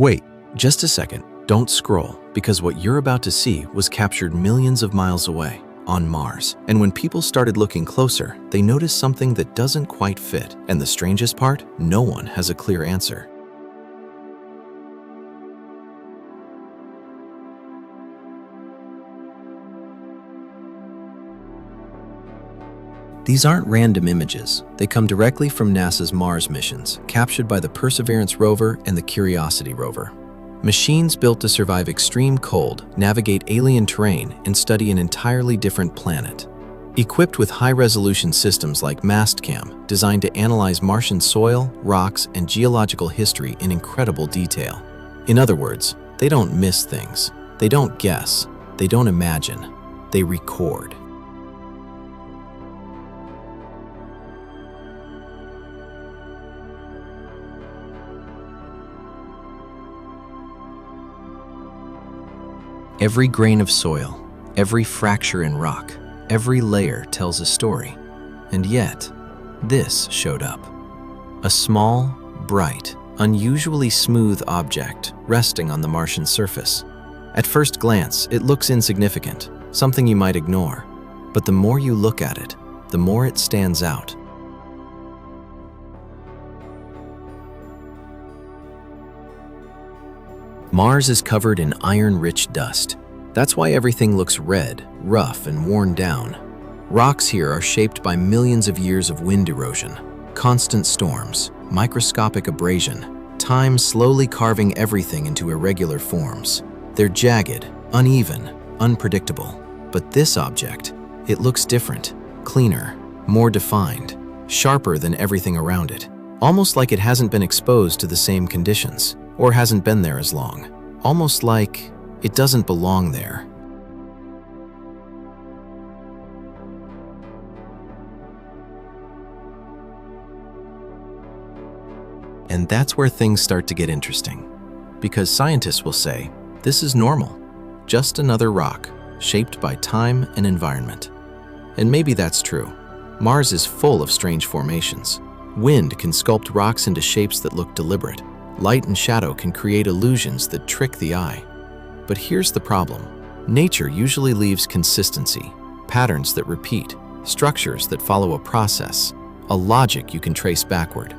Wait, just a second. Don't scroll, because what you're about to see was captured millions of miles away, on Mars. And when people started looking closer, they noticed something that doesn't quite fit. And the strangest part, no one has a clear answer. These aren't random images. They come directly from NASA's Mars missions, captured by the Perseverance rover and the Curiosity rover. Machines built to survive extreme cold, navigate alien terrain, and study an entirely different planet. Equipped with high-resolution systems like MASTCAM, designed to analyze Martian soil, rocks, and geological history in incredible detail. In other words, they don't miss things. They don't guess. They don't imagine. They record. Every grain of soil, every fracture in rock, every layer tells a story. And yet, this showed up. A small, bright, unusually smooth object resting on the Martian surface. At first glance, it looks insignificant, something you might ignore. But the more you look at it, the more it stands out. Mars is covered in iron-rich dust. That's why everything looks red, rough, and worn down. Rocks here are shaped by millions of years of wind erosion, constant storms, microscopic abrasion, time slowly carving everything into irregular forms. They're jagged, uneven, unpredictable. But this object, it looks different, cleaner, more defined, sharper than everything around it. Almost like it hasn't been exposed to the same conditions, or hasn't been there as long. Almost like it doesn't belong there. And that's where things start to get interesting. Because scientists will say, this is normal, just another rock, shaped by time and environment. And maybe that's true. Mars is full of strange formations. Wind can sculpt rocks into shapes that look deliberate. Light and shadow can create illusions that trick the eye. But here's the problem. Nature usually leaves consistency, patterns that repeat, structures that follow a process, a logic you can trace backward.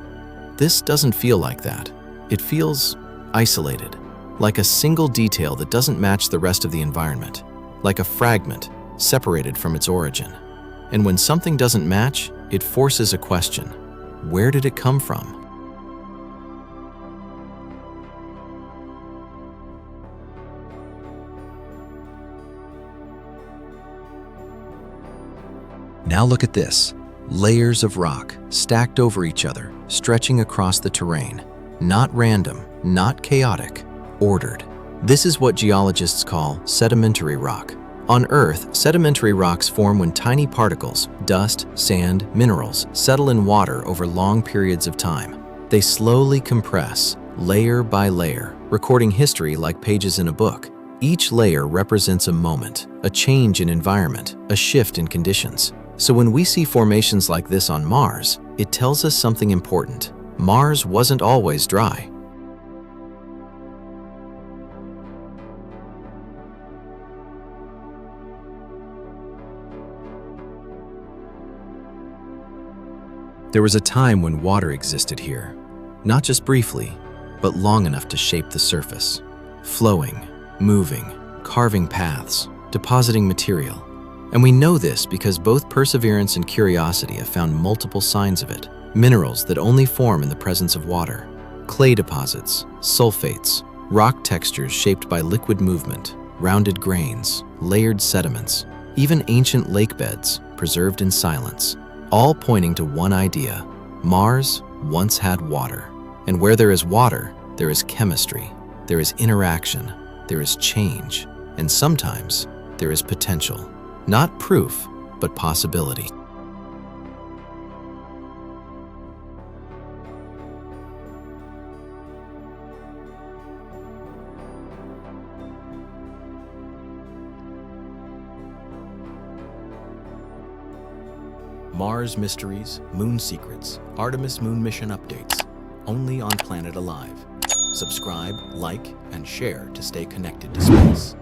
This doesn't feel like that. It feels isolated, like a single detail that doesn't match the rest of the environment, like a fragment separated from its origin. And when something doesn't match, it forces a question. Where did it come from? Now look at this. Layers of rock stacked over each other, stretching across the terrain. Not random, not chaotic, ordered. This is what geologists call sedimentary rock. On Earth, sedimentary rocks form when tiny particles, dust, sand, minerals, settle in water over long periods of time. They slowly compress, layer by layer, recording history like pages in a book. Each layer represents a moment, a change in environment, a shift in conditions. So when we see formations like this on Mars, it tells us something important. Mars wasn't always dry. There was a time when water existed here, not just briefly, but long enough to shape the surface, flowing, moving, carving paths, depositing material. And we know this because both Perseverance and Curiosity have found multiple signs of it. Minerals that only form in the presence of water, clay deposits, sulfates, rock textures shaped by liquid movement, rounded grains, layered sediments, even ancient lake beds preserved in silence, all pointing to one idea. Mars once had water. And where there is water, there is chemistry, there is interaction, there is change, and sometimes there is potential. Not proof, but possibility. Mars Mysteries, Moon Secrets, Artemis Moon Mission Updates, only on Planet Alive. Subscribe, like, and share to stay connected to space.